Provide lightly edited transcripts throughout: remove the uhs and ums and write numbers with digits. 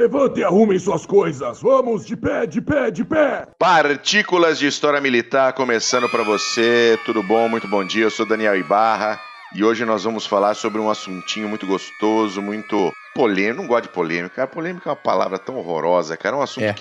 Levante e arrumem suas coisas. Vamos, de pé, de pé, de pé. Partículas de História Militar começando para você. Tudo bom? Muito bom dia. Eu sou Daniel Ibarra e hoje nós vamos falar sobre um assuntinho muito gostoso, muito polêmico. Não gosto de polêmica. Polêmica é uma palavra tão horrorosa, cara. É um assunto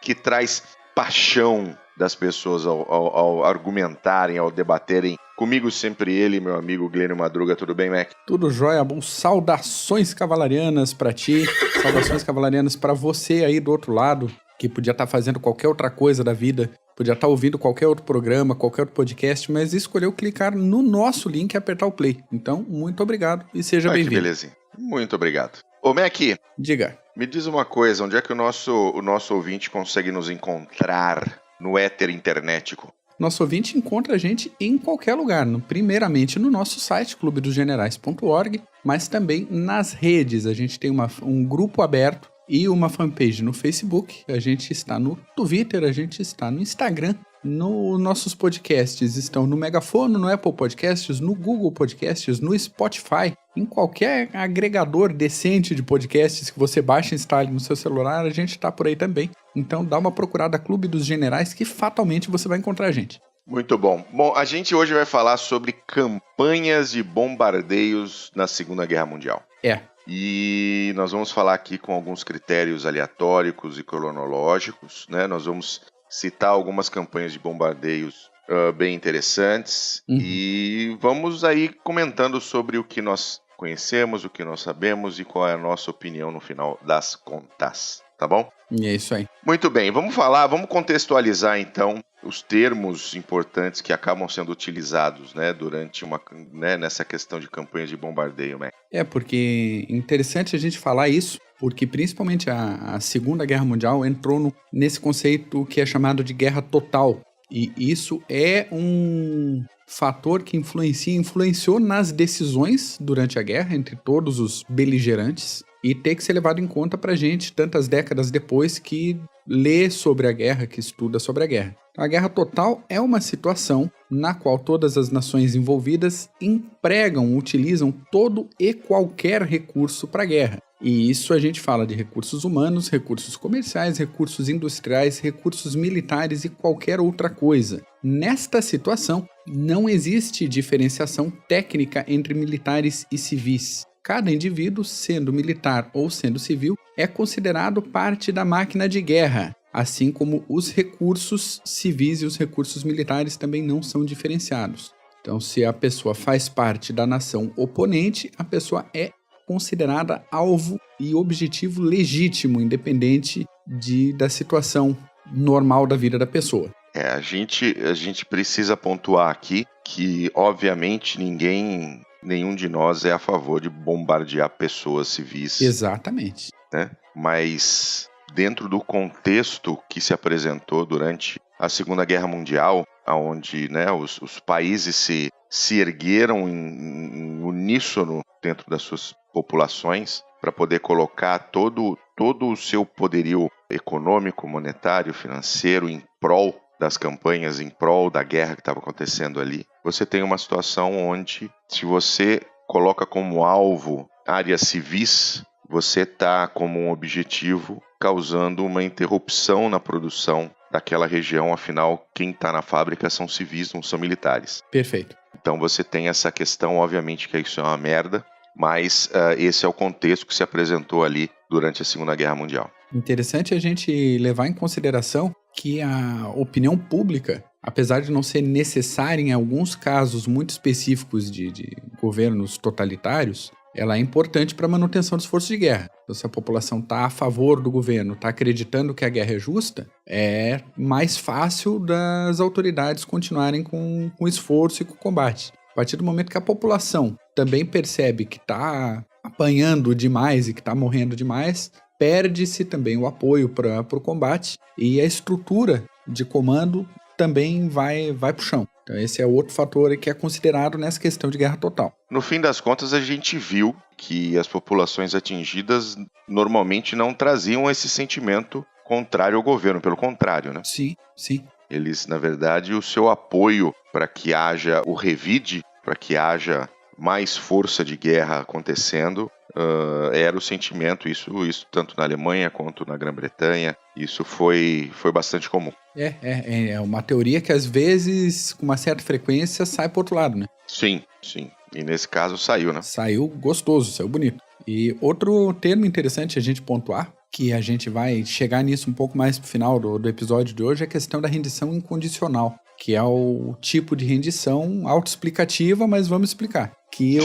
que traz paixão das pessoas ao argumentarem, ao debaterem. Comigo sempre ele, meu amigo Glênio Madruga. Tudo bem, Mac? Tudo jóia, bom. Saudações cavalarianas pra ti, saudações cavalarianas pra você aí do outro lado, que podia estar fazendo qualquer outra coisa da vida, podia estar ouvindo qualquer outro programa, qualquer outro podcast, mas escolheu clicar no nosso link e apertar o play. Então, muito obrigado e seja bem-vindo. Que belezinha. Muito obrigado. Ô, Mac, diga. Me diz uma coisa, onde é que o nosso ouvinte consegue nos encontrar no éter internetico? Nosso ouvinte encontra a gente em qualquer lugar, primeiramente no nosso site, clubedosgenerais.org, mas também nas redes. A gente tem um grupo aberto e uma fanpage no Facebook, a gente está no Twitter, a gente está no Instagram. Nossos podcasts estão no Megafone, no Apple Podcasts, no Google Podcasts, no Spotify, em qualquer agregador decente de podcasts que você baixe e instale no seu celular, a gente está por aí também. Então dá uma procurada Clube dos Generais que fatalmente você vai encontrar a gente. Muito bom. Bom, a gente hoje vai falar sobre campanhas de bombardeios na Segunda Guerra Mundial. E nós vamos falar aqui com alguns critérios aleatórios e cronológicos, né? Nós vamos citar algumas campanhas de bombardeios bem interessantes e vamos aí comentando sobre o que nós conhecemos, o que nós sabemos e qual é a nossa opinião no final das contas, tá bom? E é isso aí. Muito bem, vamos contextualizar então os termos importantes que acabam sendo utilizados, né, durante nessa questão de campanhas de bombardeio, né? Porque é interessante a gente falar isso, porque principalmente a Segunda Guerra Mundial entrou nesse conceito que é chamado de guerra total. E isso é um fator que influenciou nas decisões durante a guerra entre todos os beligerantes e tem que ser levado em conta pra gente tantas décadas depois que lê sobre a guerra, que estuda sobre a guerra. A guerra total é uma situação na qual todas as nações envolvidas utilizam todo e qualquer recurso para a guerra. E isso a gente fala de recursos humanos, recursos comerciais, recursos industriais, recursos militares e qualquer outra coisa. Nesta situação, não existe diferenciação técnica entre militares e civis. Cada indivíduo, sendo militar ou sendo civil, é considerado parte da máquina de guerra, assim como os recursos civis e os recursos militares também não são diferenciados. Então, se a pessoa faz parte da nação oponente, a pessoa é considerada alvo e objetivo legítimo, independente da situação normal da vida da pessoa. A gente precisa pontuar aqui que, obviamente, nenhum de nós é a favor de bombardear pessoas civis. Exatamente. Né? Mas dentro do contexto que se apresentou durante a Segunda Guerra Mundial, onde os países se ergueram em uníssono dentro das suas populações para poder colocar todo o seu poderio econômico, monetário, financeiro em prol das campanhas, em prol da guerra que estava acontecendo ali, você tem uma situação onde, se você coloca como alvo áreas civis, você está como um objetivo causando uma interrupção na produção daquela região, afinal, quem está na fábrica são civis, não são militares. Perfeito. Então você tem essa questão, obviamente que isso é uma merda, mas esse é o contexto que se apresentou ali durante a Segunda Guerra Mundial. Interessante a gente levar em consideração que a opinião pública, apesar de não ser necessária em alguns casos muito específicos de governos totalitários, ela é importante para a manutenção dos esforços de guerra. Então, se a população está a favor do governo, está acreditando que a guerra é justa, é mais fácil das autoridades continuarem com o esforço e com o combate. A partir do momento que a população também percebe que está apanhando demais e que está morrendo demais, perde-se também o apoio para o combate e a estrutura de comando também vai para o chão. Então esse é outro fator que é considerado nessa questão de guerra total. No fim das contas, a gente viu que as populações atingidas normalmente não traziam esse sentimento contrário ao governo, pelo contrário, né? Sim. Eles, na verdade, o seu apoio para que haja o revide, para que haja mais força de guerra acontecendo, era o sentimento, isso tanto na Alemanha quanto na Grã-Bretanha, isso foi bastante comum. É uma teoria que às vezes, com uma certa frequência, sai pro outro lado, né? Sim. E nesse caso saiu, né? Saiu gostoso, saiu bonito. E outro termo interessante a gente pontuar, que a gente vai chegar nisso um pouco mais pro final do episódio de hoje, é a questão da rendição incondicional, que é o tipo de rendição autoexplicativa, mas vamos explicar. Que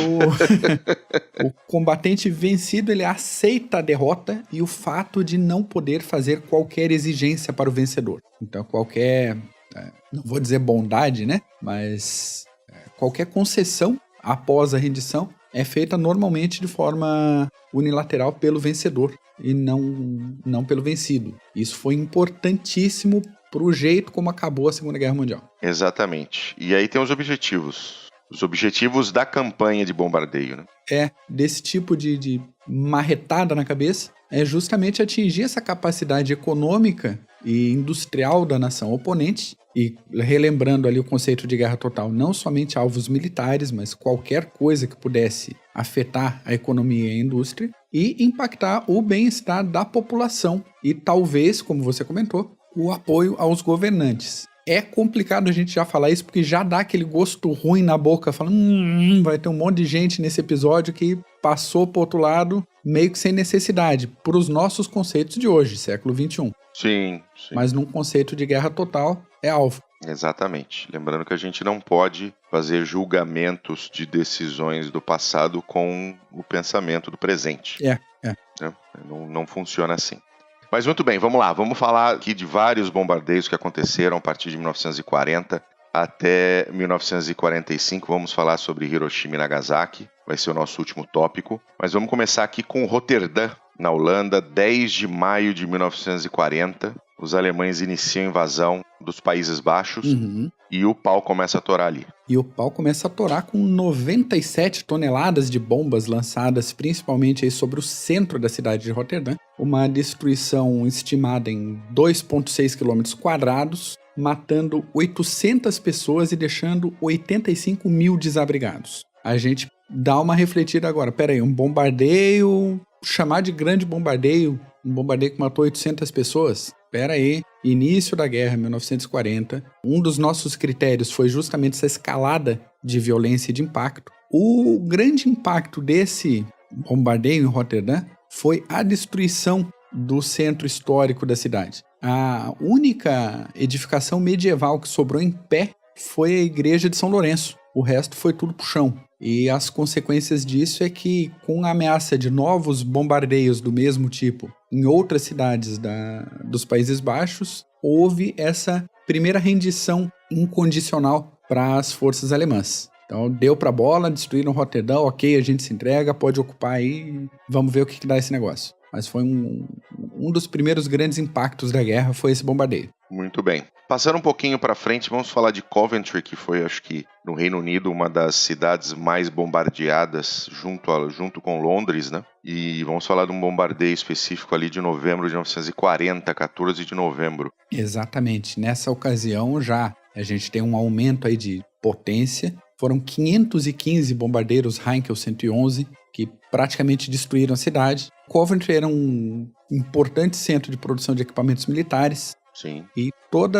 o combatente vencido, ele aceita a derrota e o fato de não poder fazer qualquer exigência para o vencedor. Então, qualquer, não vou dizer bondade, né? Mas qualquer concessão após a rendição é feita normalmente de forma unilateral pelo vencedor e não pelo vencido. Isso foi importantíssimo para o jeito como acabou a Segunda Guerra Mundial. Exatamente. E aí tem os objetivos. Os objetivos da campanha de bombardeio, né? Desse tipo de marretada na cabeça, é justamente atingir essa capacidade econômica e industrial da nação oponente, e relembrando ali o conceito de guerra total, não somente alvos militares, mas qualquer coisa que pudesse afetar a economia e a indústria, e impactar o bem-estar da população, e talvez, como você comentou, o apoio aos governantes. É complicado a gente já falar isso, porque já dá aquele gosto ruim na boca, falando, vai ter um monte de gente nesse episódio que passou pro outro lado, meio que sem necessidade, para os nossos conceitos de hoje, século XXI. Sim. Mas num conceito de guerra total, é alvo. Exatamente. Lembrando que a gente não pode fazer julgamentos de decisões do passado com o pensamento do presente. Não funciona assim. Mas muito bem, vamos lá. Vamos falar aqui de vários bombardeios que aconteceram a partir de 1940 até 1945. Vamos falar sobre Hiroshima e Nagasaki. Vai ser o nosso último tópico. Mas vamos começar aqui com Roterdã, na Holanda, 10 de maio de 1940. Os alemães iniciam a invasão dos Países Baixos e o pau começa a torar ali. E o pau começa a torar com 97 toneladas de bombas lançadas principalmente aí sobre o centro da cidade de Roterdã. Uma destruição estimada em 2,6 km², matando 800 pessoas e deixando 85 mil desabrigados. A gente dá uma refletida agora. Peraí, um bombardeio, chamar de grande bombardeio, um bombardeio que matou 800 pessoas? Pera aí, início da guerra, 1940, um dos nossos critérios foi justamente essa escalada de violência e de impacto. O grande impacto desse bombardeio em Roterdã foi a destruição do centro histórico da cidade. A única edificação medieval que sobrou em pé foi a igreja de São Lourenço. O resto foi tudo pro chão. E as consequências disso é que, com a ameaça de novos bombardeios do mesmo tipo em outras cidades dos Países Baixos, houve essa primeira rendição incondicional para as forças alemãs. Então, deu pra bola, destruíram Roterdã, ok, a gente se entrega, pode ocupar aí, vamos ver o que dá esse negócio. Mas foi um dos primeiros grandes impactos da guerra, foi esse bombardeio. Muito bem. Passando um pouquinho para frente, vamos falar de Coventry, que foi, acho que, no Reino Unido, uma das cidades mais bombardeadas junto com Londres, né? E vamos falar de um bombardeio específico ali de novembro de 1940, 14 de novembro. Exatamente. Nessa ocasião já a gente tem um aumento aí de potência. Foram 515 bombardeiros Heinkel 111 que praticamente destruíram a cidade. Coventry era um importante centro de produção de equipamentos militares. Sim. E todo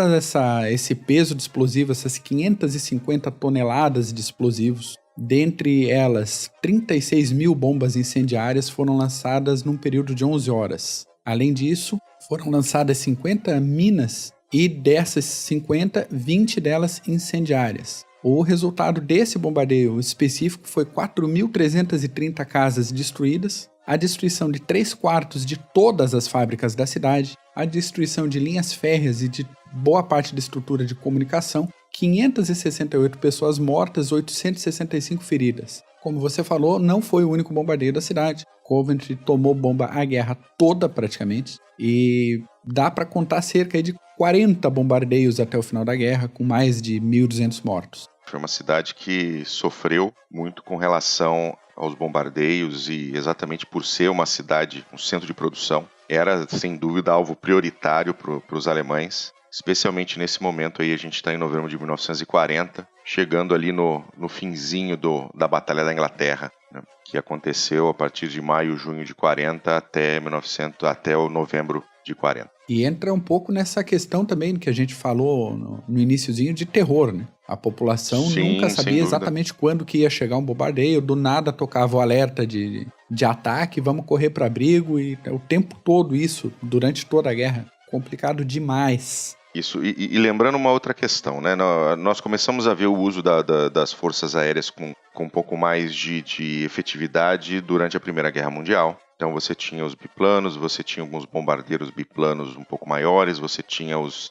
esse peso de explosivos, essas 550 toneladas de explosivos, dentre elas 36 mil bombas incendiárias foram lançadas num período de 11 horas. Além disso, foram lançadas 50 minas e dessas 50, 20 delas incendiárias. O resultado desse bombardeio específico foi 4.330 casas destruídas, a destruição de 3/4 de todas as fábricas da cidade, a destruição de linhas férreas e de boa parte da estrutura de comunicação, 568 pessoas mortas, 865 feridas. Como você falou, não foi o único bombardeio da cidade. Coventry tomou bomba a guerra toda praticamente e dá para contar cerca de 40 bombardeios até o final da guerra, com mais de 1.200 mortos. Foi uma cidade que sofreu muito com relação aos bombardeios e exatamente por ser uma cidade, um centro de produção, era sem dúvida alvo prioritário para os alemães, especialmente nesse momento aí, a gente está em novembro de 1940, chegando ali no finzinho da Batalha da Inglaterra, né, que aconteceu a partir de maio, junho de 40 até o novembro de 40. E entra um pouco nessa questão também que a gente falou no iniciozinho de terror, né? A população nunca sabia exatamente quando que ia chegar um bombardeio, do nada tocava o alerta de ataque, vamos correr para abrigo, e o tempo todo isso, durante toda a guerra. Complicado demais. Isso, e lembrando uma outra questão, né? Nós começamos a ver o uso das forças aéreas com um pouco mais de efetividade durante a Primeira Guerra Mundial. Então você tinha os biplanos, você tinha alguns bombardeiros biplanos um pouco maiores, você tinha os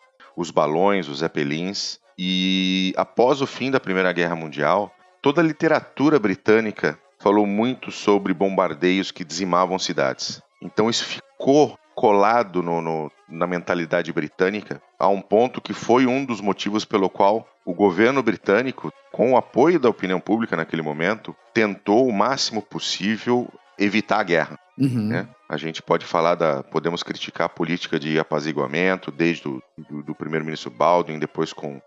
balões, os zeppelins. E após o fim da Primeira Guerra Mundial, toda a literatura britânica falou muito sobre bombardeios que dizimavam cidades. Então isso ficou colado na mentalidade britânica, a um ponto que foi um dos motivos pelo qual o governo britânico, com o apoio da opinião pública naquele momento, tentou o máximo possível evitar a guerra. Uhum. Né? A gente pode podemos criticar a política de apaziguamento, desde do primeiro-ministro Baldwin, depois com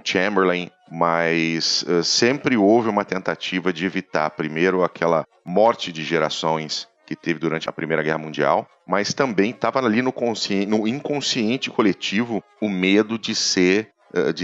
Chamberlain, mas sempre houve uma tentativa de evitar, primeiro, aquela morte de gerações que teve durante a Primeira Guerra Mundial, mas também estava ali no inconsciente coletivo o medo de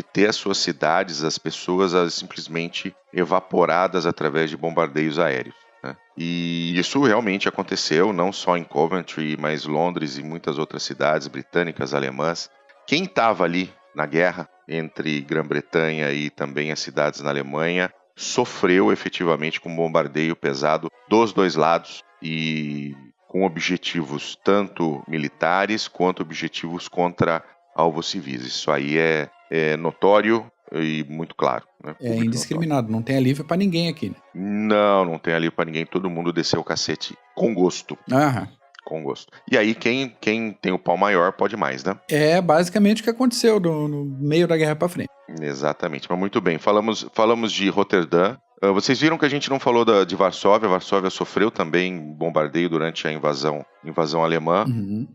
ter as suas cidades, as pessoas simplesmente evaporadas através de bombardeios aéreos. Né? E isso realmente aconteceu, não só em Coventry, mas Londres e muitas outras cidades britânicas, alemãs. Quem estava ali na guerra entre Grã-Bretanha e também as cidades na Alemanha sofreu efetivamente com um bombardeio pesado dos dois lados e com objetivos tanto militares quanto objetivos contra alvos civis. Isso aí é notório e muito claro. Né? É indiscriminado, notório. Não tem alívio pra ninguém aqui. Né? Não tem alívio pra ninguém, todo mundo desceu o cacete com gosto. Aham. Com gosto. E aí quem tem o pau maior pode mais, né? É basicamente o que aconteceu no meio da guerra pra frente. Exatamente, mas muito bem. Falamos de Roterdã. Vocês viram que a gente não falou de Varsóvia. Varsóvia sofreu também bombardeio durante a invasão alemã,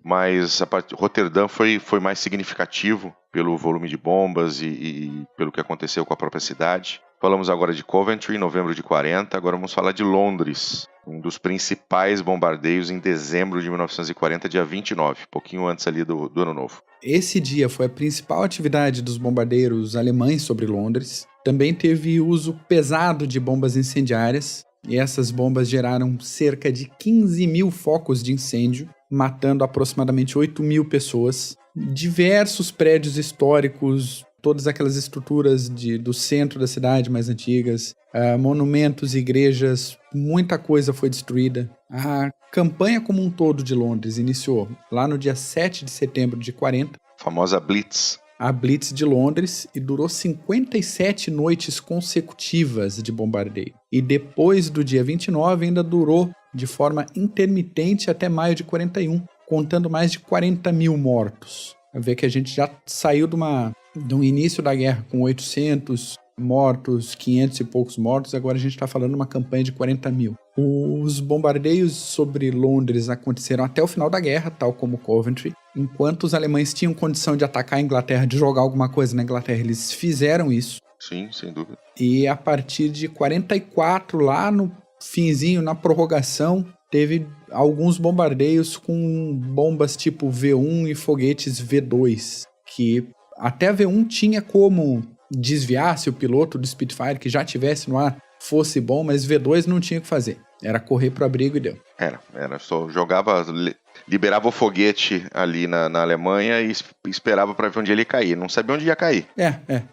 mas Roterdã foi mais significativo pelo volume de bombas e pelo que aconteceu com a própria cidade. Falamos agora de Coventry, em novembro de 40. Agora vamos falar de Londres, um dos principais bombardeios em dezembro de 1940, dia 29, pouquinho antes ali do Ano Novo. Esse dia foi a principal atividade dos bombardeiros alemães sobre Londres. Também teve uso pesado de bombas incendiárias, e essas bombas geraram cerca de 15 mil focos de incêndio, matando aproximadamente 8 mil pessoas. Diversos prédios históricos, todas aquelas estruturas do centro da cidade mais antigas, monumentos, igrejas, muita coisa foi destruída. A campanha como um todo de Londres iniciou lá no dia 7 de setembro de 40. Famosa Blitz. A Blitz de Londres, e durou 57 noites consecutivas de bombardeio. E depois do dia 29 ainda durou de forma intermitente até maio de 41, contando mais de 40 mil mortos. Vai ver que a gente já saiu de um início da guerra com 800 mortos, 500 e poucos mortos, agora a gente está falando de uma campanha de 40 mil. Os bombardeios sobre Londres aconteceram até o final da guerra, tal como Coventry. Enquanto os alemães tinham condição de atacar a Inglaterra, de jogar alguma coisa na Inglaterra, eles fizeram isso. Sim, sem dúvida. E a partir de 44, lá no finzinho, na prorrogação, teve alguns bombardeios com bombas tipo V1 e foguetes V2, que até a V1 tinha como desviar se o piloto do Spitfire que já tivesse no ar fosse bom, mas V2 não tinha o que fazer. Era correr pro abrigo e deu. Era só liberava o foguete ali na Alemanha e esperava para ver onde ele ia cair. Não sabia onde ia cair.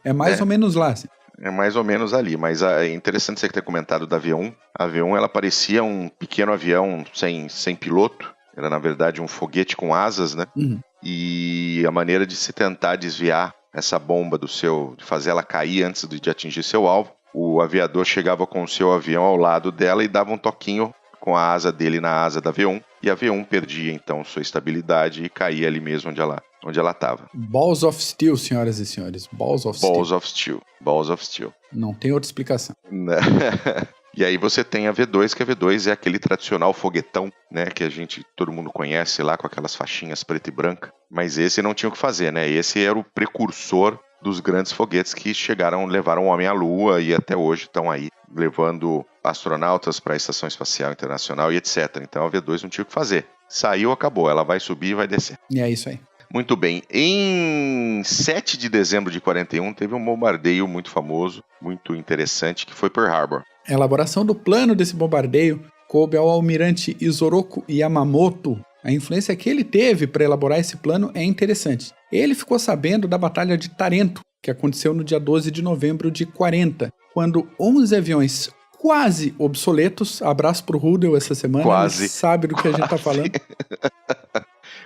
É mais ou menos lá. Assim. É mais ou menos ali, mas é interessante você ter comentado da V1. A V1, ela parecia um pequeno avião sem piloto. Era, na verdade, um foguete com asas, né? Uhum. E a maneira de se tentar desviar essa bomba de fazer ela cair antes de atingir seu alvo, o aviador chegava com o seu avião ao lado dela e dava um toquinho com a asa dele na asa da V1, e a V1 perdia então sua estabilidade e caía ali mesmo onde ela estava. Balls of Steel, senhoras e senhores. Balls of Steel. Não tem outra explicação. E aí você tem a V2, que a V2 é aquele tradicional foguetão, né, que todo mundo conhece lá com aquelas faixinhas preta e branca, mas esse não tinha o que fazer, né? Esse era o precursor dos grandes foguetes que levaram o homem à Lua e até hoje estão aí levando astronautas para a Estação Espacial Internacional e etc. Então a V2 não tinha o que fazer. Saiu, acabou. Ela vai subir e vai descer. E é isso aí. Muito bem. Em 7 de dezembro de 41, teve um bombardeio muito famoso, muito interessante, que foi Pearl Harbor. A elaboração do plano desse bombardeio coube ao almirante Isoroku Yamamoto. A influência que ele teve para elaborar esse plano é interessante. Ele ficou sabendo da Batalha de Tarento, que aconteceu no dia 12 de novembro de 40, quando 11 aviões quase obsoletos, abraço pro Rudel essa semana, Quase. Ele sabe do que a gente tá falando.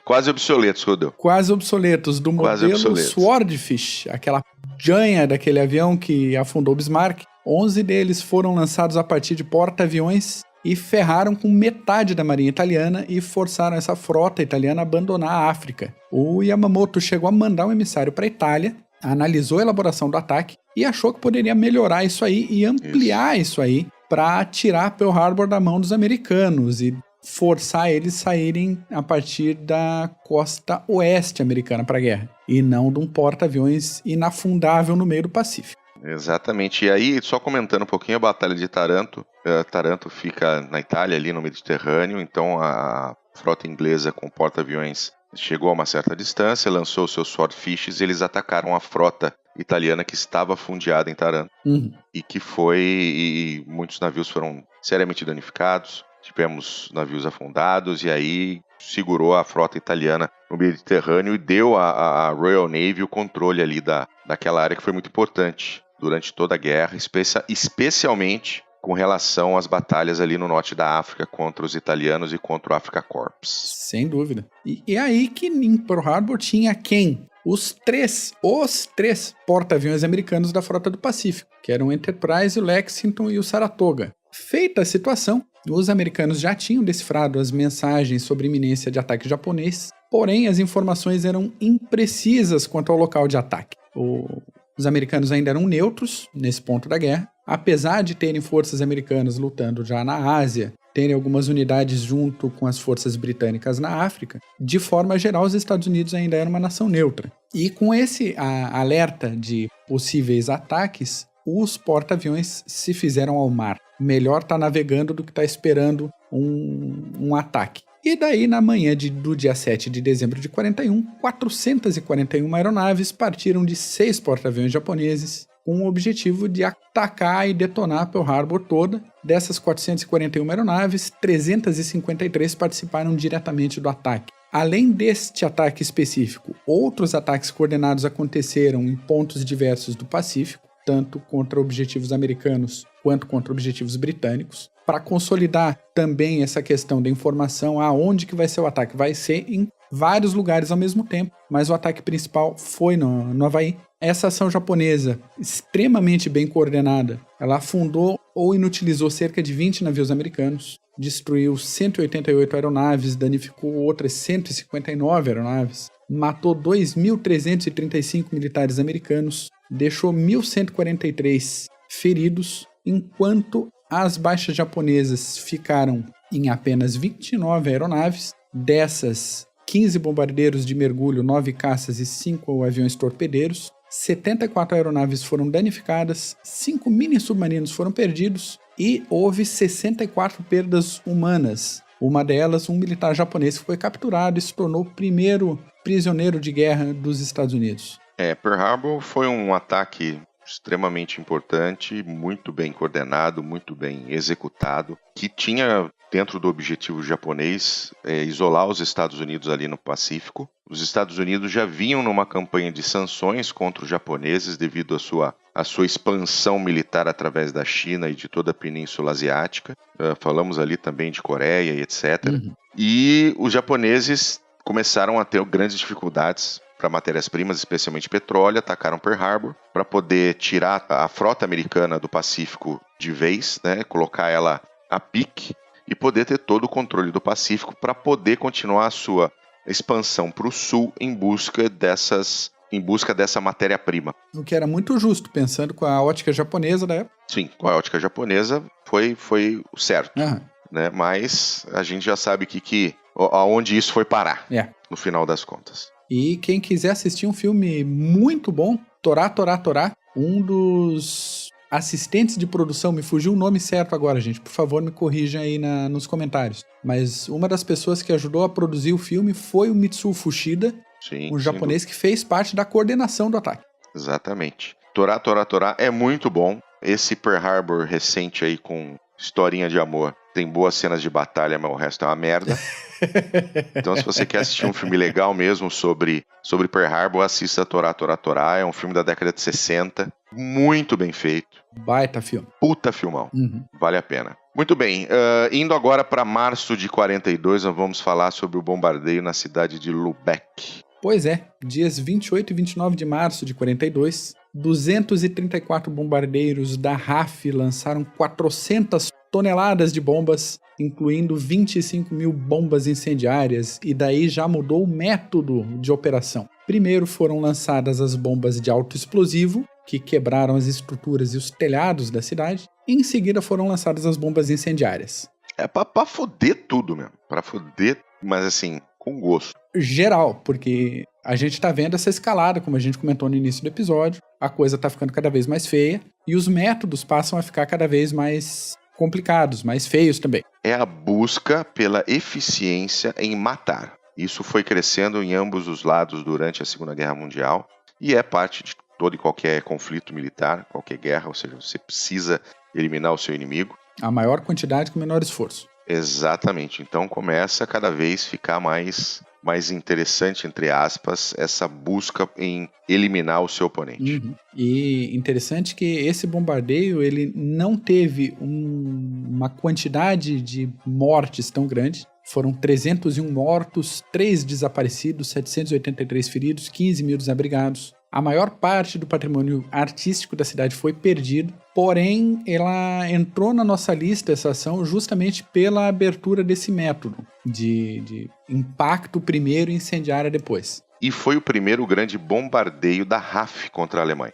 Quase obsoletos, Rudel. Quase obsoletos, do modelo Swordfish, aquela janha daquele avião que afundou Bismarck. 11 deles foram lançados a partir de porta-aviões e ferraram com metade da marinha italiana e forçaram essa frota italiana a abandonar a África. O Yamamoto chegou a mandar um emissário para a Itália, analisou a elaboração do ataque e achou que poderia melhorar isso aí e ampliar isso aí para tirar Pearl Harbor da mão dos americanos e forçar eles saírem a partir da costa oeste americana para a guerra, e não de um porta-aviões inafundável no meio do Pacífico. Exatamente. E aí, só comentando um pouquinho a Batalha de Taranto. Taranto fica na Itália, ali no Mediterrâneo, então a frota inglesa com porta-aviões chegou a uma certa distância, lançou seus Swordfishes e eles atacaram a frota italiana que estava fundeada em Taranto. E que e muitos navios foram seriamente danificados. Tivemos navios afundados e aí segurou a frota italiana no Mediterrâneo e deu à Royal Navy o controle ali daquela área que foi muito importante durante toda a guerra, especialmente com relação às batalhas ali no norte da África contra os italianos e contra o Africa Corps. Sem dúvida. E aí que em Pearl Harbor tinha quem? Os três porta-aviões americanos da Frota do Pacífico, que eram o Enterprise, o Lexington e o Saratoga. Feita a situação, os americanos já tinham decifrado as mensagens sobre iminência de ataque japonês, porém as informações eram imprecisas quanto ao local de ataque. Os americanos ainda eram neutros nesse ponto da guerra, apesar de terem forças americanas lutando já na Ásia, terem algumas unidades junto com as forças britânicas na África, de forma geral os Estados Unidos ainda eram uma nação neutra. E com esse alerta de possíveis ataques, os porta-aviões se fizeram ao mar. Melhor estar navegando do que estar esperando um ataque. E daí, na manhã do dia 7 de dezembro de 41, 441 aeronaves partiram de 6 porta-aviões japoneses com o objetivo de atacar e detonar Pearl Harbor toda. Dessas 441 aeronaves, 353 participaram diretamente do ataque. Além deste ataque específico, outros ataques coordenados aconteceram em pontos diversos do Pacífico, tanto contra objetivos americanos quanto contra objetivos britânicos. Para consolidar também essa questão da informação, aonde que vai ser o ataque? Vai ser em vários lugares ao mesmo tempo, mas o ataque principal foi no Havaí. Essa ação japonesa, extremamente bem coordenada, ela afundou ou inutilizou cerca de 20 navios americanos, destruiu 188 aeronaves, danificou outras 159 aeronaves, matou 2.335 militares americanos, deixou 1.143 feridos, enquanto as baixas japonesas ficaram em apenas 29 aeronaves. Dessas, 15 bombardeiros de mergulho, 9 caças e 5 aviões torpedeiros. 74 aeronaves foram danificadas, 5 mini-submarinos foram perdidos e houve 64 perdas humanas. Uma delas, um militar japonês que foi capturado e se tornou o primeiro prisioneiro de guerra dos Estados Unidos. Pearl Harbor foi um ataque extremamente importante, muito bem coordenado, muito bem executado, que tinha dentro do objetivo japonês isolar os Estados Unidos ali no Pacífico. Os Estados Unidos já vinham numa campanha de sanções contra os japoneses devido à sua expansão militar através da China e de toda a Península Asiática. Falamos ali também de Coreia e etc. E os japoneses começaram a ter grandes dificuldades para matérias-primas, especialmente petróleo, atacaram Pearl Harbor para poder tirar a frota americana do Pacífico de vez, né, colocar ela a pique e poder ter todo o controle do Pacífico para poder continuar a sua expansão para o sul em busca dessa matéria-prima. O que era muito justo, pensando com a ótica japonesa da época. Sim, com a ótica japonesa foi o certo, né? Mas a gente já sabe aonde isso foi parar, no final das contas. E quem quiser assistir um filme muito bom, Torá, Torá, Torá, um dos assistentes de produção, me fugiu o nome certo agora, gente, por favor me corrijam aí nos comentários, mas uma das pessoas que ajudou a produzir o filme foi o Mitsuo Fuchida, um japonês que fez parte da coordenação do ataque. Exatamente. Torá, Torá, Torá é muito bom. Esse Pearl Harbor recente aí com historinha de amor, tem boas cenas de batalha, mas o resto é uma merda. Então, se você quer assistir um filme legal mesmo sobre Pearl Harbor, assista Torá, Torá, Torá. É um filme da década de 60, muito bem feito. Baita filme. Puta filmão. Vale a pena. Muito bem, indo agora para março de 42, nós vamos falar sobre o bombardeio na cidade de Lubeck. Pois é, dias 28 e 29 de março de 42, 234 bombardeiros da RAF lançaram 400 toneladas de bombas, incluindo 25 mil bombas incendiárias, e daí já mudou o método de operação. Primeiro foram lançadas as bombas de alto explosivo, que quebraram as estruturas e os telhados da cidade, e em seguida foram lançadas as bombas incendiárias. É pra foder tudo mesmo, pra foder, mas assim, com gosto. Geral, porque a gente tá vendo essa escalada, como a gente comentou no início do episódio, a coisa tá ficando cada vez mais feia, e os métodos passam a ficar cada vez mais complicados, mais feios também. É a busca pela eficiência em matar. Isso foi crescendo em ambos os lados durante a Segunda Guerra Mundial e é parte de todo e qualquer conflito militar, qualquer guerra, ou seja, você precisa eliminar o seu inimigo. A maior quantidade com o menor esforço. Exatamente. Então começa a cada vez ficar mais interessante, entre aspas, essa busca em eliminar o seu oponente. E interessante que esse bombardeio ele não teve uma quantidade de mortes tão grande. Foram 301 mortos, 3 desaparecidos, 783 feridos, 15 mil desabrigados. A maior parte do patrimônio artístico da cidade foi perdido, porém ela entrou na nossa lista, essa ação, justamente pela abertura desse método de impacto primeiro e incendiária depois. E foi o primeiro grande bombardeio da RAF contra a Alemanha.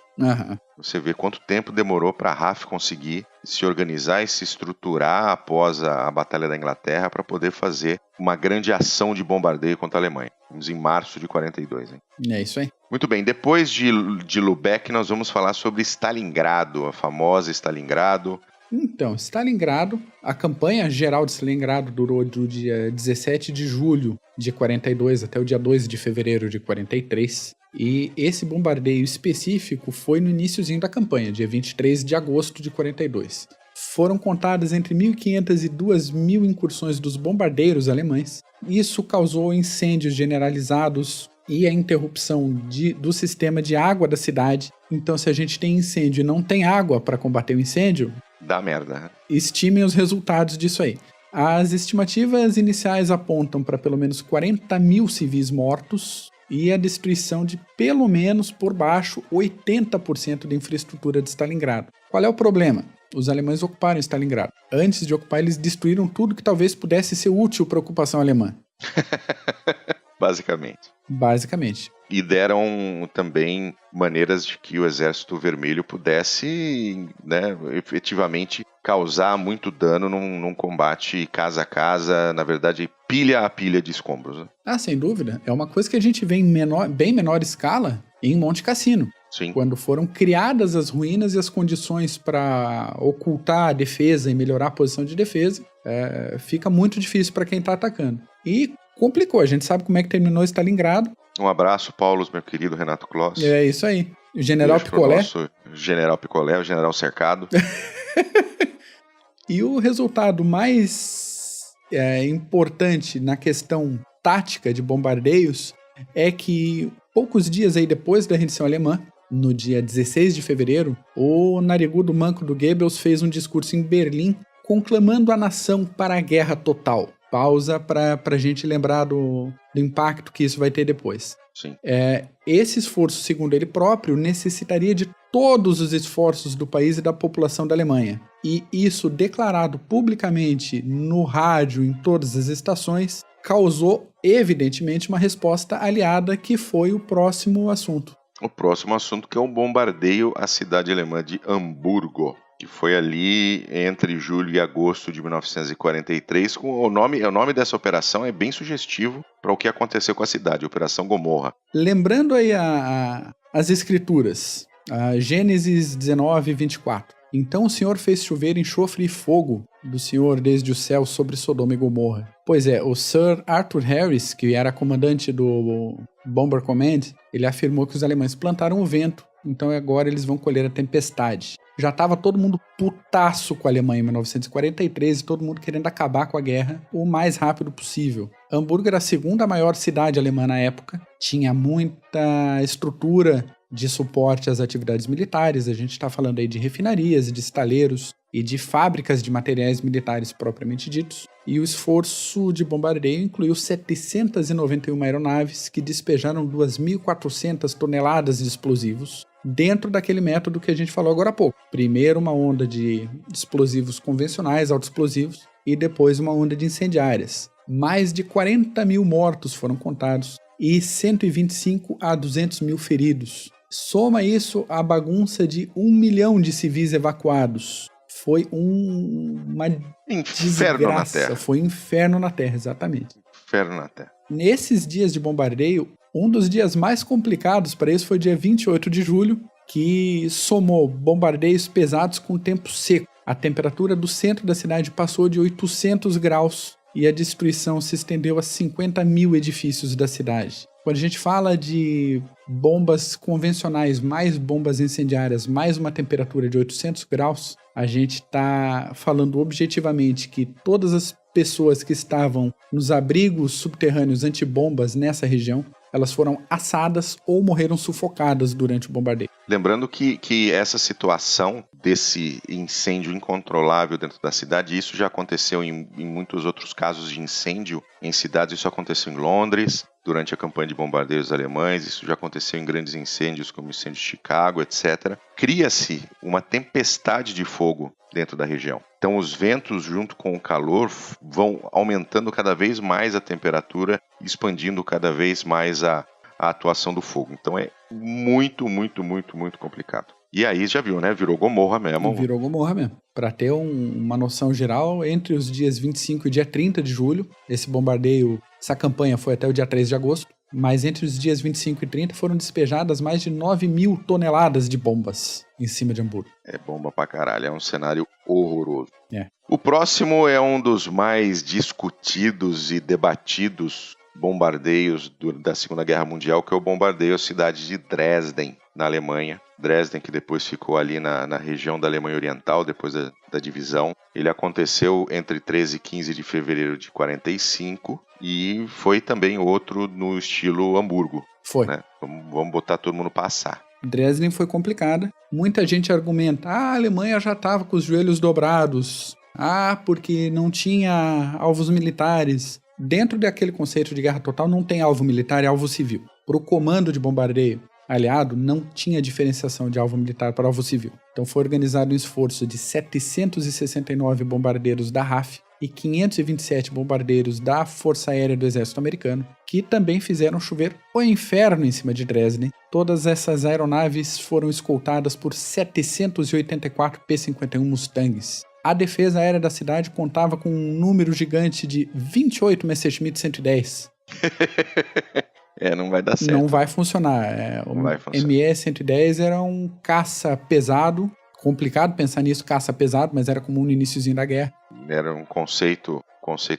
Você vê quanto tempo demorou para a RAF conseguir se organizar e se estruturar após a Batalha da Inglaterra para poder fazer uma grande ação de bombardeio contra a Alemanha. Vamos em março de 42. Hein? É isso aí. Muito bem, depois de Lubeck nós vamos falar sobre Stalingrado, a famosa Stalingrado. Então, Stalingrado, a campanha geral de Stalingrado durou do dia 17 de julho de 42 até o dia 2 de fevereiro de 43. E esse bombardeio específico foi no iniciozinho da campanha, dia 23 de agosto de 42. Foram contadas entre 1.500 e 2.000 incursões dos bombardeiros alemães. Isso causou incêndios generalizados e a interrupção do sistema de água da cidade. Então, se a gente tem incêndio e não tem água para combater o incêndio, dá merda. Estimem os resultados disso aí. As estimativas iniciais apontam para pelo menos 40 mil civis mortos e a destruição de pelo menos por baixo 80% da infraestrutura de Stalingrado. Qual é o problema? Os alemães ocuparam Stalingrado. Antes de ocupar, eles destruíram tudo que talvez pudesse ser útil para a ocupação alemã. Basicamente. E deram também maneiras de que o Exército Vermelho pudesse, né, efetivamente causar muito dano num combate casa a casa, na verdade, pilha a pilha de escombros. Né? Ah, sem dúvida. É uma coisa que a gente vê em bem menor escala em Monte Cassino. Sim. Quando foram criadas as ruínas e as condições para ocultar a defesa e melhorar a posição de defesa, fica muito difícil para quem está atacando. E complicou, a gente sabe como é que terminou Stalingrado. Um abraço, Paulo, meu querido Renato Kloss. É isso aí. O General Picolé. Nosso General Picolé, o General Cercado. E o resultado mais importante na questão tática de bombardeios é que poucos dias aí depois da rendição alemã, no dia 16 de fevereiro, o narigudo manco do Goebbels fez um discurso em Berlim conclamando a nação para a guerra total. Pausa para a gente lembrar do impacto que isso vai ter depois. Sim. Esse esforço, segundo ele próprio, necessitaria de todos os esforços do país e da população da Alemanha. E isso, declarado publicamente no rádio, em todas as estações, causou, evidentemente, uma resposta aliada, que foi o próximo assunto. O próximo assunto, que é um bombardeio à cidade alemã de Hamburgo. que foi ali entre julho e agosto de 1943. O nome dessa operação é bem sugestivo para o que aconteceu com a cidade, Operação Gomorra. Lembrando aí as escrituras, a Gênesis 19, 24. Então o Senhor fez chover enxofre e fogo do Senhor desde o céu sobre Sodoma e Gomorra. Pois é, o Sir Arthur Harris, que era comandante do Bomber Command, ele afirmou que os alemães plantaram o vento, então agora eles vão colher a tempestade. Já estava todo mundo putaço com a Alemanha em 1943 e todo mundo querendo acabar com a guerra o mais rápido possível. Hamburgo era a segunda maior cidade alemã na época, tinha muita estrutura de suporte às atividades militares, a gente está falando aí de refinarias, de estaleiros e de fábricas de materiais militares propriamente ditos, e o esforço de bombardeio incluiu 791 aeronaves que despejaram 2.400 toneladas de explosivos dentro daquele método que a gente falou agora há pouco. Primeiro uma onda de explosivos convencionais, autoexplosivos, e depois uma onda de incendiárias. Mais de 40 mil mortos foram contados e 125 a 200 mil feridos. Soma isso à bagunça de 1 milhão de civis evacuados. Foi uma inferno desgraça. na Terra. Foi inferno na Terra, exatamente. Inferno na Terra. Nesses dias de bombardeio, um dos dias mais complicados para isso foi o dia 28 de julho, que somou bombardeios pesados com tempo seco. A temperatura do centro da cidade passou de 800 graus e a destruição se estendeu a 50 mil edifícios da cidade. Quando a gente fala de bombas convencionais, mais bombas incendiárias, mais uma temperatura de 800 graus, a gente está falando objetivamente que todas as pessoas que estavam nos abrigos subterrâneos antibombas nessa região, elas foram assadas ou morreram sufocadas durante o bombardeio. Lembrando que essa situação desse incêndio incontrolável dentro da cidade, isso já aconteceu em muitos outros casos de incêndio em cidades. Isso aconteceu em Londres, durante a campanha de bombardeios alemães, isso já aconteceu em grandes incêndios, como o incêndio de Chicago, etc. Cria-se uma tempestade de fogo dentro da região. Então os ventos, junto com o calor, vão aumentando cada vez mais a temperatura, expandindo cada vez mais a atuação do fogo. Então é muito, muito, muito, muito complicado. E aí já viu, né? Virou Gomorra mesmo. Virou Gomorra mesmo. Para ter uma noção geral, entre os dias 25 e dia 30 de julho, esse bombardeio, essa campanha foi até o dia 3 de agosto, mas entre os dias 25 e 30 foram despejadas mais de 9 mil toneladas de bombas em cima de Hamburgo. É bomba pra caralho, é um cenário horroroso. É. O próximo é um dos mais discutidos e debatidos bombardeios da Segunda Guerra Mundial, que é o bombardeio à cidade de Dresden, na Alemanha. Dresden, que depois ficou ali na região da Alemanha Oriental, depois da divisão. Ele aconteceu entre 13 e 15 de fevereiro de 45 e foi também outro no estilo Hamburgo. Foi. Né? Vamos botar todo mundo passar. Dresden foi complicada. Muita gente argumenta, a Alemanha já estava com os joelhos dobrados, porque não tinha alvos militares. Dentro daquele conceito de guerra total não tem alvo militar e alvo civil. Para o comando de bombardeio aliado, não tinha diferenciação de alvo militar para alvo civil. Então foi organizado um esforço de 769 bombardeiros da RAF e 527 bombardeiros da Força Aérea do Exército Americano, que também fizeram chover o inferno em cima de Dresden. Todas essas aeronaves foram escoltadas por 784 P-51 Mustangs. A defesa aérea da cidade contava com um número gigante de 28 Messerschmitt 110. Não vai dar certo. Não vai funcionar. O ME-110 era um caça pesado. Complicado pensar nisso, caça pesado, mas era comum no iniciozinho da guerra. Era um conceito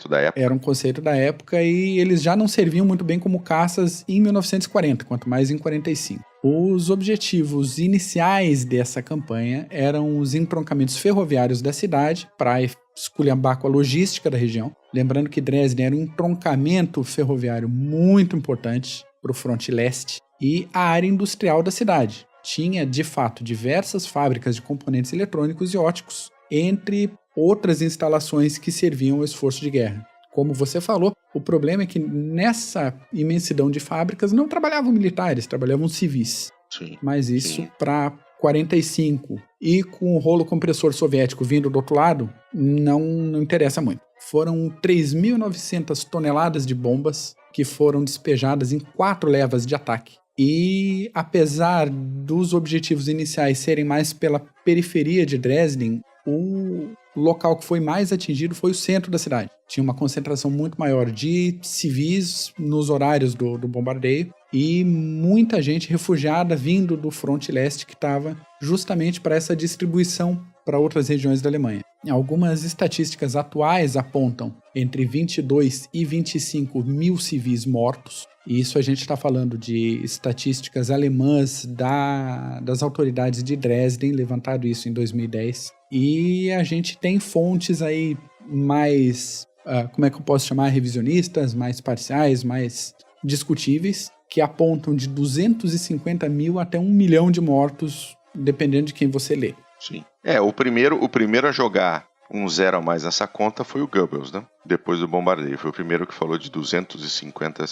da época. Era um conceito da época e eles já não serviam muito bem como caças em 1940, quanto mais em 45. Os objetivos iniciais dessa campanha eram os entroncamentos ferroviários da cidade para esculhambar com a logística da região. Lembrando que Dresden era um entroncamento ferroviário muito importante para o fronte leste e a área industrial da cidade. Tinha, de fato, diversas fábricas de componentes eletrônicos e óticos, entre outras instalações que serviam ao esforço de guerra. Como você falou, o problema é que nessa imensidão de fábricas não trabalhavam militares, trabalhavam civis. Sim. Mas isso para 45 e com o rolo compressor soviético vindo do outro lado, não interessa muito. Foram 3.900 toneladas de bombas que foram despejadas em 4 levas de ataque. E apesar dos objetivos iniciais serem mais pela periferia de Dresden, o local que foi mais atingido foi o centro da cidade. Tinha uma concentração muito maior de civis nos horários do bombardeio e muita gente refugiada vindo do fronte leste que estava justamente para essa distribuição para outras regiões da Alemanha. Algumas estatísticas atuais apontam entre 22 e 25 mil civis mortos. E isso a gente está falando de estatísticas alemãs das autoridades de Dresden, levantado isso em 2010. E a gente tem fontes aí mais, como é que eu posso chamar, revisionistas, mais parciais, mais discutíveis, que apontam de 250 mil até 1 milhão de mortos, dependendo de quem você lê. Sim. O primeiro a jogar um zero a mais nessa conta foi o Goebbels, né? Depois do bombardeio. Foi o primeiro que falou de 250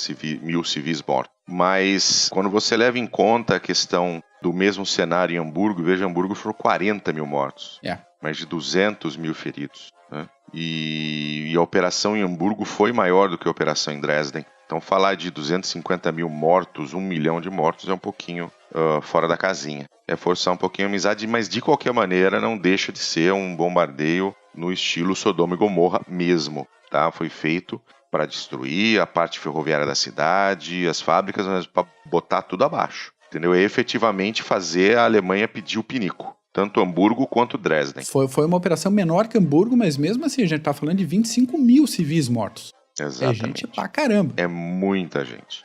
mil civis mortos. Mas quando você leva em conta a questão do mesmo cenário em Hamburgo, veja, Hamburgo foram 40 mil mortos. Mais de 200 mil feridos. Né? E a operação em Hamburgo foi maior do que a operação em Dresden. Então falar de 250 mil mortos, 1 milhão de mortos é um pouquinho fora da casinha. É forçar um pouquinho a amizade, mas de qualquer maneira não deixa de ser um bombardeio no estilo Sodoma e Gomorra mesmo. Tá? Foi feito para destruir a parte ferroviária da cidade, as fábricas, mas para botar tudo abaixo. Entendeu? É efetivamente fazer a Alemanha pedir o pinico. Tanto Hamburgo quanto Dresden. Foi uma operação menor que Hamburgo, mas mesmo assim a gente tá falando de 25 mil civis mortos. Exatamente. É gente pra caramba. É muita gente.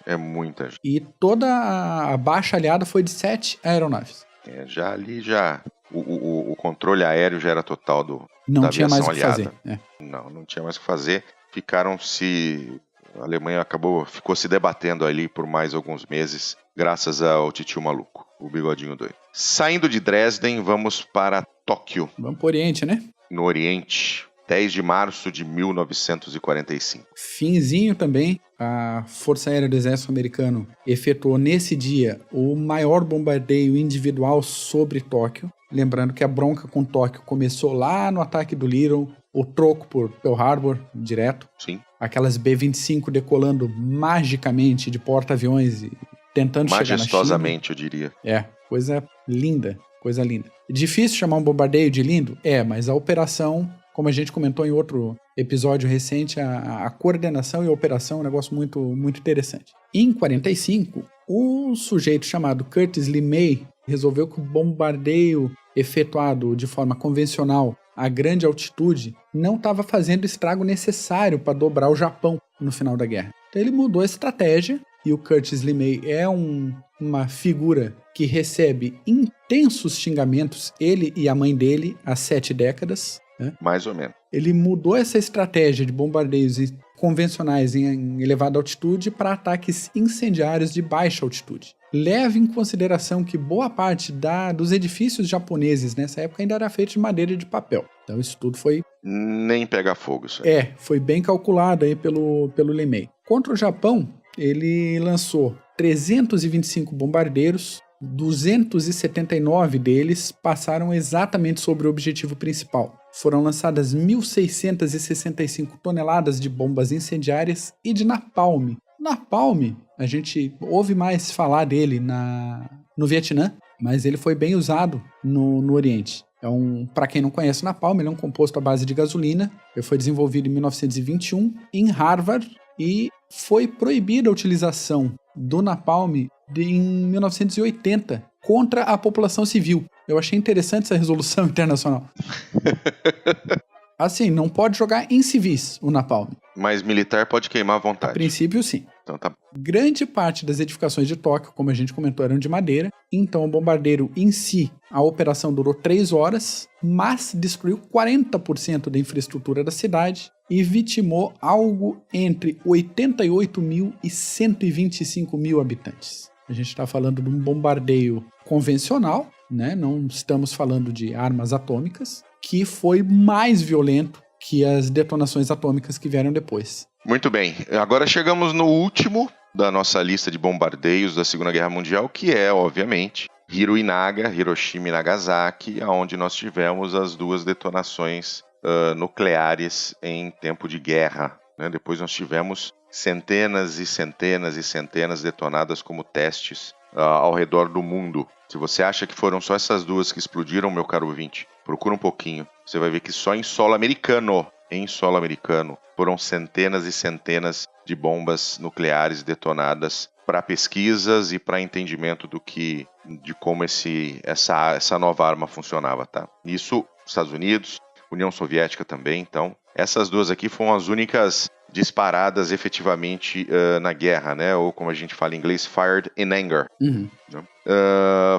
E toda a baixa aliada foi de 7 aeronaves. O controle aéreo já era total da aviação mais aliada. O que fazer. Não tinha mais o que fazer. A Alemanha ficou se debatendo ali por mais alguns meses, graças ao titio maluco, o bigodinho doido. Saindo de Dresden, vamos para Tóquio. Vamos pro Oriente, né? No Oriente, 10 de março de 1945. Finzinho também, a Força Aérea do Exército Americano efetuou nesse dia o maior bombardeio individual sobre Tóquio. Lembrando que a bronca com Tóquio começou lá no ataque do Little, o troco por Pearl Harbor, direto. Sim. Aquelas B-25 decolando magicamente de porta-aviões e tentando chegar na China. Majestosamente, eu diria. Coisa linda, coisa linda. Difícil chamar um bombardeio de lindo? Mas a operação, como a gente comentou em outro episódio recente, a coordenação e a operação é um negócio muito, muito interessante. Em 1945, o sujeito chamado Curtis LeMay resolveu que o bombardeio efetuado de forma convencional a grande altitude não estava fazendo o estrago necessário para dobrar o Japão no final da guerra. Então ele mudou a estratégia e o Curtis LeMay é uma figura que recebe intensos xingamentos, ele e a mãe dele, há 7 décadas. Né? Mais ou menos. Ele mudou essa estratégia de bombardeios convencionais em elevada altitude para ataques incendiários de baixa altitude. Leve em consideração que boa parte dos edifícios japoneses nessa época ainda era feito de madeira e de papel. Então isso tudo foi... Nem pega fogo isso aí. Foi bem calculado aí pelo LeMay. Contra o Japão, ele lançou 325 bombardeiros, 279 deles passaram exatamente sobre o objetivo principal. Foram lançadas 1.665 toneladas de bombas incendiárias e de napalm. Napalm, a gente ouve mais falar dele no Vietnã, mas ele foi bem usado no Oriente. Para quem não conhece o napalm, ele é um composto à base de gasolina. Ele foi desenvolvido em 1921 em Harvard e foi proibida a utilização do napalm em 1980 contra a população civil. Eu achei interessante essa resolução internacional. Assim, não pode jogar em civis o napalm. Mas militar pode queimar à vontade. A princípio, sim. Então tá. Grande parte das edificações de Tóquio, como a gente comentou, eram de madeira. Então o bombardeiro em si, a operação durou 3 horas, mas destruiu 40% da infraestrutura da cidade e vitimou algo entre 88 mil e 125 mil habitantes. A gente está falando de um bombardeio convencional, né? Não estamos falando de armas atômicas, que foi mais violento que as detonações atômicas que vieram depois. Muito bem. Agora chegamos no último da nossa lista de bombardeios da Segunda Guerra Mundial, que é, obviamente, Hiroshima e Nagasaki, onde nós tivemos as 2 detonações nucleares em tempo de guerra. Né? Depois nós tivemos centenas e centenas e centenas detonadas como testes ao redor do mundo. Se você acha que foram só essas duas que explodiram, meu caro ouvinte, procura um pouquinho. Você vai ver que só em solo americano, foram centenas e centenas de bombas nucleares detonadas para pesquisas e para entendimento de como essa nova arma funcionava, tá? Isso, Estados Unidos, União Soviética também, então. Essas duas aqui foram as únicas disparadas efetivamente na guerra, né? Ou como a gente fala em inglês, fired in anger. Uhum.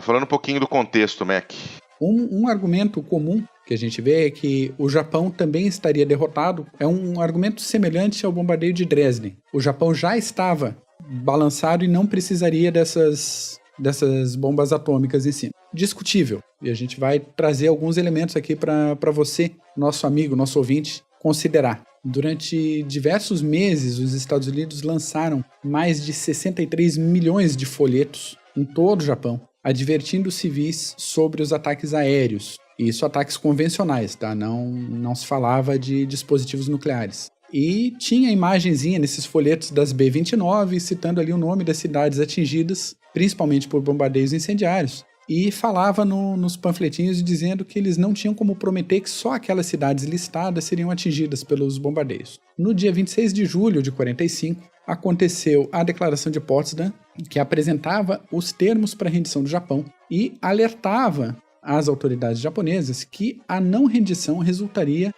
Falando um pouquinho do contexto, Mac. Um argumento comum que a gente vê é que o Japão também estaria derrotado. É um argumento semelhante ao bombardeio de Dresden. O Japão já estava balançado e não precisaria dessas bombas atômicas em cima. Discutível. E a gente vai trazer alguns elementos aqui para você, nosso amigo, nosso ouvinte, considerar. Durante diversos meses, os Estados Unidos lançaram mais de 63 milhões de folhetos em todo o Japão, advertindo os civis sobre os ataques aéreos. Isso, ataques convencionais, tá? Não se falava de dispositivos nucleares. E tinha imagenzinha nesses folhetos das B-29, citando ali o nome das cidades atingidas, principalmente por bombardeios incendiários. E falava nos panfletinhos dizendo que eles não tinham como prometer que só aquelas cidades listadas seriam atingidas pelos bombardeios. No dia 26 de julho de 45, aconteceu a Declaração de Potsdam, que apresentava os termos para a rendição do Japão e alertava as autoridades japonesas que a não rendição resultaria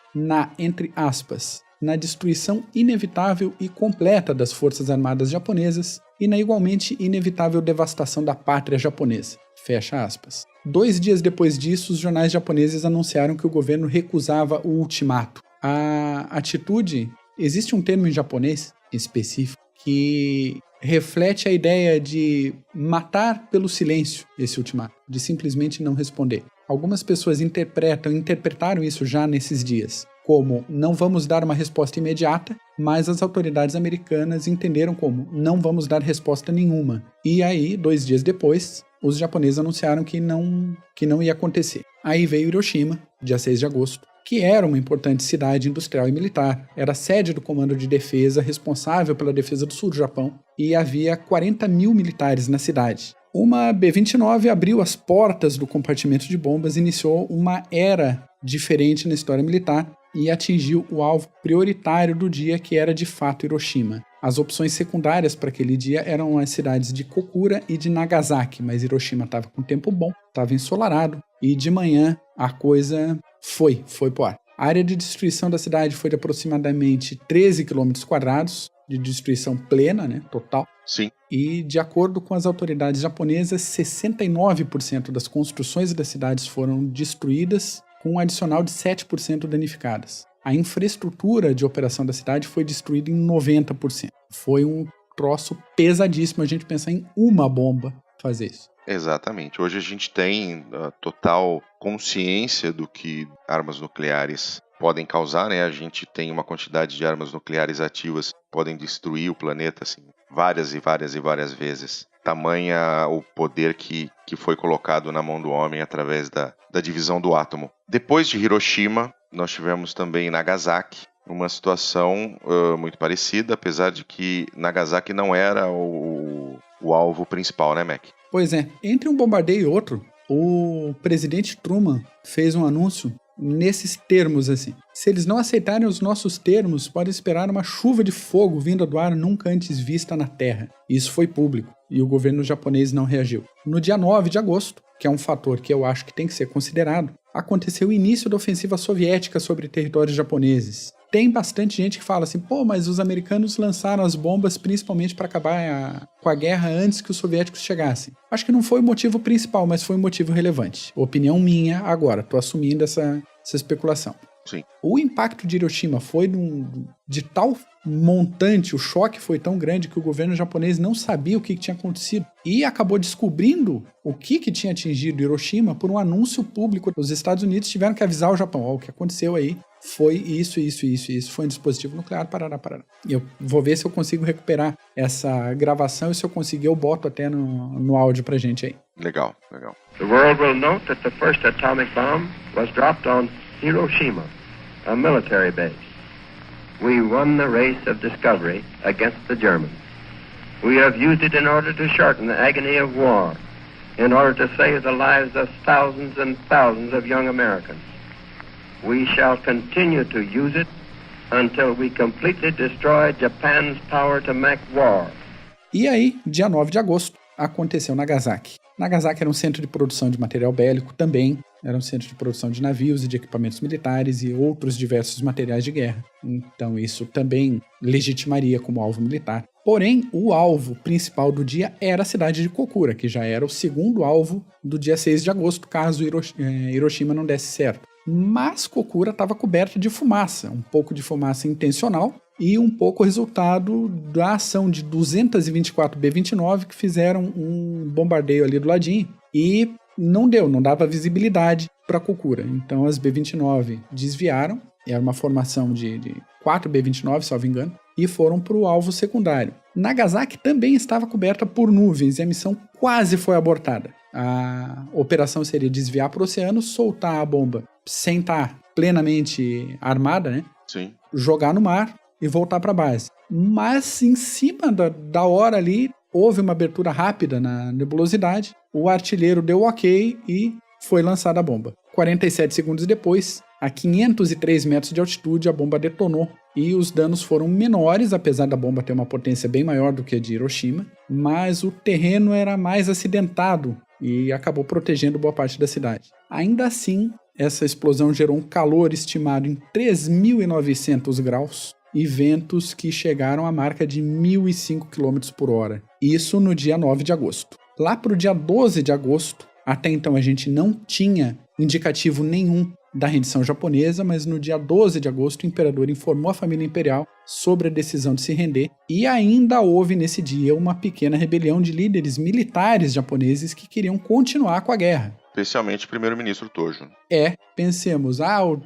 entre aspas, na destruição inevitável e completa das forças armadas japonesas e na igualmente inevitável devastação da pátria japonesa. Fecha aspas. 2 dias depois disso, os jornais japoneses anunciaram que o governo recusava o ultimato. A atitude, existe um termo em japonês específico que reflete a ideia de matar pelo silêncio esse ultimato, de simplesmente não responder. Algumas pessoas interpretaram isso já nesses dias como não vamos dar uma resposta imediata, mas as autoridades americanas entenderam como não vamos dar resposta nenhuma. E aí, 2 dias depois, os japoneses anunciaram que não ia acontecer. Aí veio Hiroshima, dia 6 de agosto, que era uma importante cidade industrial e militar, era a sede do Comando de Defesa responsável pela defesa do sul do Japão, e havia 40 mil militares na cidade. Uma B-29 abriu as portas do compartimento de bombas e iniciou uma era diferente na história militar e atingiu o alvo prioritário do dia, que era de fato Hiroshima. As opções secundárias para aquele dia eram as cidades de Kokura e de Nagasaki, mas Hiroshima estava com tempo bom, estava ensolarado, e de manhã a coisa foi pro ar. A área de destruição da cidade foi de aproximadamente 13 km², de destruição plena, né, total. Sim. E, de acordo com as autoridades japonesas, 69% das construções das cidades foram destruídas, com um adicional de 7% danificadas. A infraestrutura de operação da cidade foi destruída em 90%. Foi um troço pesadíssimo a gente pensar em uma bomba fazer isso. Exatamente. Hoje a gente tem total consciência do que armas nucleares podem causar, né? A gente tem uma quantidade de armas nucleares ativas que podem destruir o planeta assim, várias e várias e várias vezes. Tamanha o poder que foi colocado na mão do homem através da divisão do átomo. Depois de Hiroshima, nós tivemos também Nagasaki, uma situação muito parecida, apesar de que Nagasaki não era o alvo principal, né, Mac? Pois é, entre um bombardeio e outro, o presidente Truman fez um anúncio nesses termos assim: se eles não aceitarem os nossos termos, podem esperar uma chuva de fogo vinda do ar nunca antes vista na Terra. Isso foi público e o governo japonês não reagiu. No dia 9 de agosto, que é um fator que eu acho que tem que ser considerado, aconteceu o início da ofensiva soviética sobre territórios japoneses. Tem bastante gente que fala assim, mas os americanos lançaram as bombas principalmente para acabar com a guerra antes que os soviéticos chegassem. Acho que não foi o motivo principal, mas foi um motivo relevante. Opinião minha agora, tô assumindo essa especulação. Sim. O impacto de Hiroshima foi de tal montante, o choque foi tão grande que o governo japonês não sabia o que tinha acontecido e acabou descobrindo o que tinha atingido Hiroshima por um anúncio público. Os Estados Unidos tiveram que avisar o Japão, o que aconteceu aí foi isso, foi um dispositivo nuclear, parará. Eu vou ver se eu consigo recuperar essa gravação e se eu conseguir eu boto até no áudio pra gente aí. Legal. The world will note that the first atomic bomb was dropped on Hiroshima, a military base. We won the race of discovery against the Germans. We have used it in order to shorten the agony of war, in order to save the lives of thousands and thousands of young Americans. We shall continue to use it until we completely destroy Japan's power to make war. E aí, dia 9 de agosto, aconteceu Nagasaki. Nagasaki era um centro de produção de material bélico também, era um centro de produção de navios e de equipamentos militares e outros diversos materiais de guerra. Então isso também legitimaria como alvo militar. Porém, o alvo principal do dia era a cidade de Kokura, que já era o segundo alvo do dia 6 de agosto, caso Hiroshima não desse certo. Mas Kokura estava coberta de fumaça, um pouco de fumaça intencional e um pouco resultado da ação de 224 B-29 que fizeram um bombardeio ali do ladinho e não dava visibilidade para Kokura. Então as B-29 desviaram, era uma formação de 4 B-29, salvo engano, e foram para o alvo secundário. Nagasaki também estava coberta por nuvens e a missão quase foi abortada. A operação seria desviar para o oceano, soltar a bomba sem estar plenamente armada, né? Sim. Jogar no mar e voltar para a base. Mas em cima da hora ali, houve uma abertura rápida na nebulosidade, o artilheiro deu ok e foi lançada a bomba. 47 segundos depois, a 503 metros de altitude, a bomba detonou e os danos foram menores, apesar da bomba ter uma potência bem maior do que a de Hiroshima, mas o terreno era mais acidentado e acabou protegendo boa parte da cidade. Ainda assim, essa explosão gerou um calor estimado em 3.900 graus e ventos que chegaram à marca de 1.005 km por hora. Isso no dia 9 de agosto. Lá para o dia 12 de agosto, até então a gente não tinha indicativo nenhum da rendição japonesa, mas no dia 12 de agosto o imperador informou a família imperial sobre a decisão de se render e ainda houve nesse dia uma pequena rebelião de líderes militares japoneses que queriam continuar com a guerra. Especialmente o primeiro-ministro Tojo. Pensemos,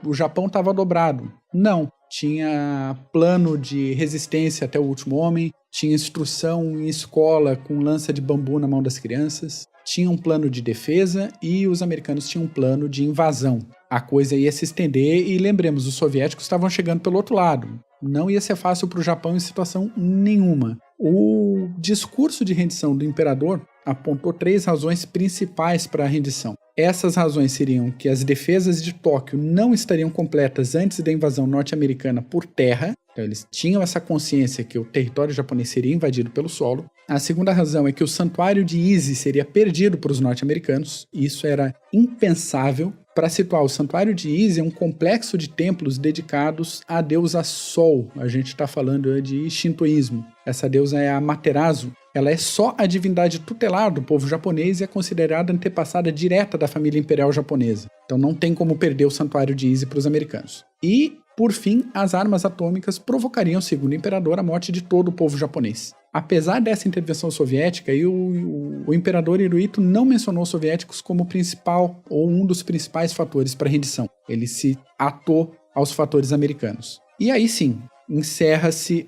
o Japão estava dobrado. Não, tinha plano de resistência até o último homem, tinha instrução em escola com lança de bambu na mão das crianças, tinha um plano de defesa e os americanos tinham um plano de invasão. A coisa ia se estender e lembremos, os soviéticos estavam chegando pelo outro lado. Não ia ser fácil para o Japão em situação nenhuma. O discurso de rendição do imperador apontou 3 razões principais para a rendição. Essas razões seriam que as defesas de Tóquio não estariam completas antes da invasão norte-americana por terra. Então eles tinham essa consciência que o território japonês seria invadido pelo solo. A segunda razão é que o santuário de Ise seria perdido para os norte-americanos. Isso era impensável. Para situar, o santuário de Ise é um complexo de templos dedicados à deusa Sol. A gente está falando de shintoísmo. Essa deusa é a Amaterasu. Ela é só a divindade tutelar do povo japonês e é considerada antepassada direta da família imperial japonesa. Então não tem como perder o santuário de Ise para os americanos. E, por fim, as armas atômicas provocariam, segundo o imperador, a morte de todo o povo japonês. Apesar dessa intervenção soviética, o imperador Hirohito não mencionou os soviéticos como principal ou um dos principais fatores para a rendição. Ele se atou aos fatores americanos. E aí sim, encerra-se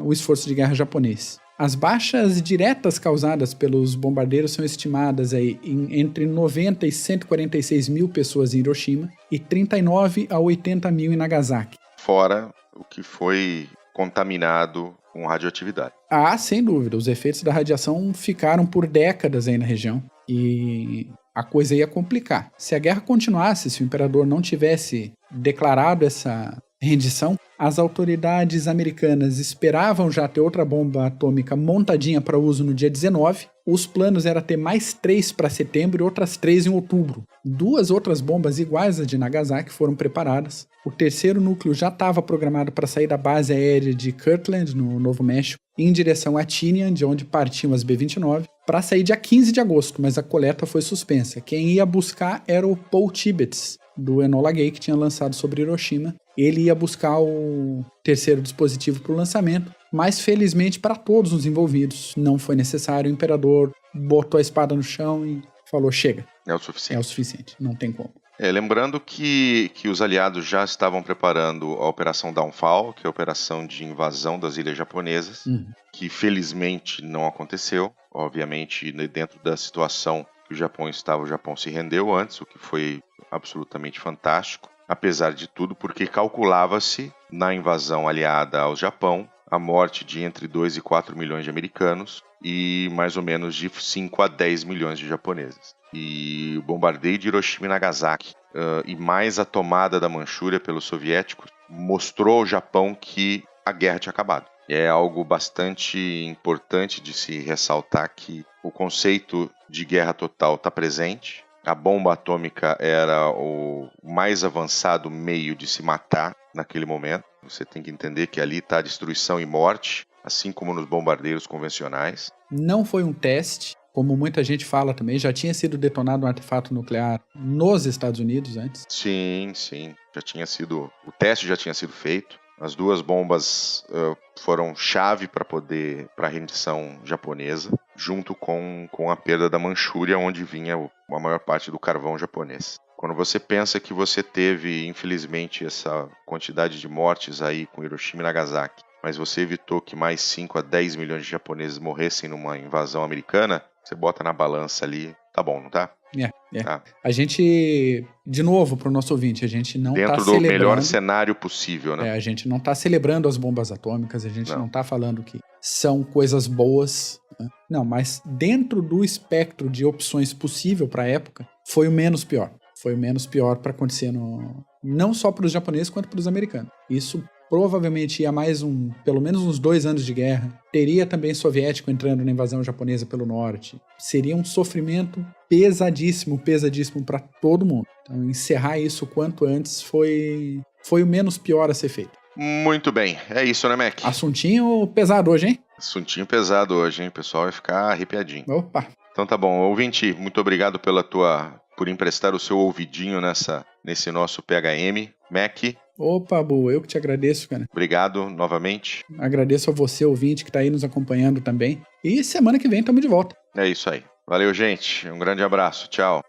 o esforço de guerra japonês. As baixas diretas causadas pelos bombardeiros são estimadas aí entre 90 e 146 mil pessoas em Hiroshima e 39 a 80 mil em Nagasaki. Fora o que foi contaminado com radioatividade. Sem dúvida. Os efeitos da radiação ficaram por décadas aí na região e a coisa ia complicar. Se a guerra continuasse, se o imperador não tivesse declarado essa rendição, as autoridades americanas esperavam já ter outra bomba atômica montadinha para uso no dia 19. Os planos era ter mais 3 para setembro e outras 3 em outubro. 2 outras bombas iguais às de Nagasaki foram preparadas. O terceiro núcleo já estava programado para sair da base aérea de Kirtland, no Novo México, em direção a Tinian, de onde partiam as B-29, para sair dia 15 de agosto, mas a coleta foi suspensa. Quem ia buscar era o Paul Tibbets, do Enola Gay, que tinha lançado sobre Hiroshima. Ele ia buscar o terceiro dispositivo para o lançamento, mas felizmente para todos os envolvidos não foi necessário. O imperador botou a espada no chão e falou: chega. É o suficiente. É o suficiente, não tem como. Lembrando que os aliados já estavam preparando a Operação Downfall, que é a operação de invasão das ilhas japonesas, que felizmente não aconteceu. Obviamente, dentro da situação que o Japão estava, o Japão se rendeu antes, o que foi absolutamente fantástico, apesar de tudo, porque calculava-se na invasão aliada ao Japão a morte de entre 2 e 4 milhões de americanos e mais ou menos de 5 a 10 milhões de japoneses. E o bombardeio de Hiroshima e Nagasaki e mais a tomada da Manchúria pelos soviéticos mostrou ao Japão que a guerra tinha acabado. É algo bastante importante de se ressaltar que o conceito de guerra total está presente. A bomba atômica era o mais avançado meio de se matar naquele momento. Você tem que entender que ali está destruição e morte, assim como nos bombardeiros convencionais. Não foi um teste, como muita gente fala também, já tinha sido detonado um artefato nuclear nos Estados Unidos antes. Sim. O teste já tinha sido feito. As duas bombas foram chave para a rendição japonesa, junto com a perda da Manchúria, onde vinha a maior parte do carvão japonês. Quando você pensa que você teve, infelizmente, essa quantidade de mortes aí com Hiroshima e Nagasaki, mas você evitou que mais 5 a 10 milhões de japoneses morressem numa invasão americana, você bota na balança ali, tá bom, não tá? Tá. A gente, de novo, para o nosso ouvinte, a gente não está celebrando... Dentro do melhor cenário possível, né? A gente não está celebrando as bombas atômicas, a gente não está falando que são coisas boas, né? Não, mas dentro do espectro de opções possível para a época, foi o menos pior. Foi o menos pior para acontecer não só para os japoneses, quanto para os americanos. Isso provavelmente ia pelo menos uns 2 anos de guerra. Teria também soviético entrando na invasão japonesa pelo norte. Seria um sofrimento pesadíssimo para todo mundo. Então, encerrar isso quanto antes foi o menos pior a ser feito. Muito bem, é isso, né, Mac? Assuntinho pesado hoje, hein? Assuntinho pesado hoje, hein? O pessoal vai ficar arrepiadinho. Opa! Então tá bom, ouvinte, muito obrigado por emprestar o seu ouvidinho nesse nosso PHM. Mac. Opa, Bu, eu que te agradeço, cara. Obrigado novamente. Agradeço a você, ouvinte, que tá aí nos acompanhando também. E semana que vem estamos de volta. É isso aí. Valeu, gente. Um grande abraço. Tchau.